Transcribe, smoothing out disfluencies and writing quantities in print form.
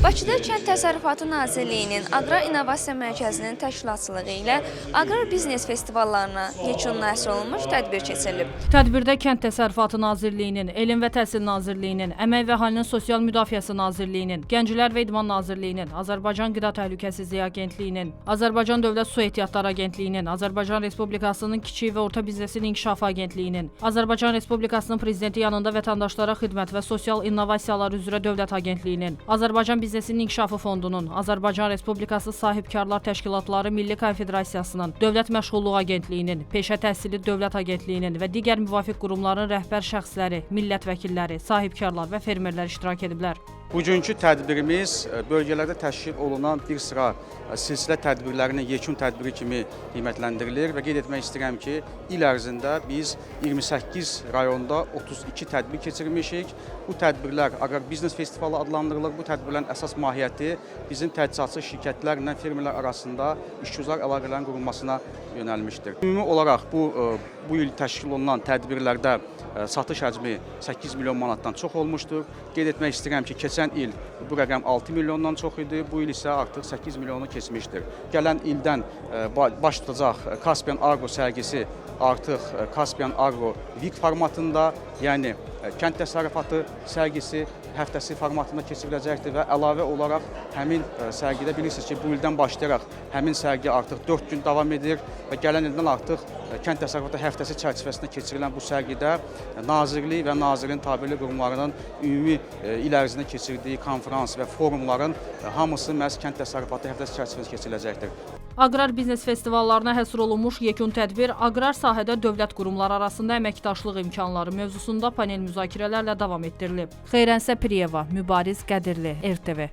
Bakıda Kənd Təsərrüfatı Nazirliyinin Aqrar İnnovasiya Mərkəzinin təşkilatçılığı ilə Aqrar Biznes Festivallarına yekununa həsr olunmuş tədbir keçirilib. Tədbirdə Kənd Təsərrüfatı Nazirliyinin, Elm və Təhsil Nazirliyinin, Əmək və Əhalinin Sosial Müdafiəsi Nazirliyinin, Gənclər və İdman Nazirliyinin, Azərbaycan Qida Təhlükəsizliyi Agentliyinin, Azərbaycan Dövlət Su Ehtiyatları Agentliyinin, Azərbaycan Respublikasının Kiçik və Orta Biznesin İnkişafı Agentliyinin, Azərbaycan Respublikasının Prezidenti yanında vətəndaşlara xidmət və sosial innovasiyalar üzrə Dövlət Agentliyinin, Azərbaycan Biznesin İnkişafı Fondunun, Azərbaycan Respublikası Sahibkarlar Təşkilatları Milli Konfederasiyasının, Dövlət Məşğulluq Agentliyinin, Peşə Təhsili Dövlət Agentliyinin və digər müvafiq qurumların rəhbər şəxsləri, millət vəkilləri, sahibkarlar və fermerlər iştirak ediblər. Bugünkü tədbirimiz bölgələrdə təşkil olunan bir sıra silsilə tədbirlərinin yekun tədbiri kimi qiymətləndirilir və qeyd etmək istəyirəm ki, il ərzində biz 28 rayonda 32 tədbir keçirmişik. Bu tədbirlər Aqrar Biznes Festivalı adlandırılır. Bu tədbirlərin əsas mahiyyəti bizim təchizatçı şirkətlərlə fermerlər arasında işgüzar əlaqələrin qurulmasına yönəlmişdir. Ümumi olaraq bu il təşkil olunan tədbirlərdə satış həcmi 8 milyon manatdan çox olmuşdur. Qeyd etmək istəyirəm ki, keçən il bu rəqəm 6 milyondan çox idi, bu il isə artıq 8 milyonu keçmişdir. Gələn ildən baş tutacaq Caspian Agro sərgisi artıq Caspian Agro Week formatında, yəni kənd təsərrüfatı sərgisi həftəsi formatında keçiriləcəkdir və əlavə olaraq həmin sərgidə bilirsiniz ki, bu ildən başlayaraq həmin sərgi artıq 4 gün davam edir və gələn ildən artıq kənd təsərrüfatı həftəsi çərçivəsində keçirilən bu sərgidə Nazirlik və Nazirin tabeli qurumlarının ümumi il ərzində keçirdiyi konferans və forumların hamısı məhz kənd təsərrüfatı həftəsi çərçivəsində keçiriləcəkdir. Aqrar biznes festivallarına həsr olunmuş yekun tədbir aqrar sahədə dövlət qurumları arasında əməkdaşlıq imkanları mövzusunda panel müzakirələrlə davam etdirilib. Xeyrənsə Piriyeva, Mübariz Qədirli, RTV.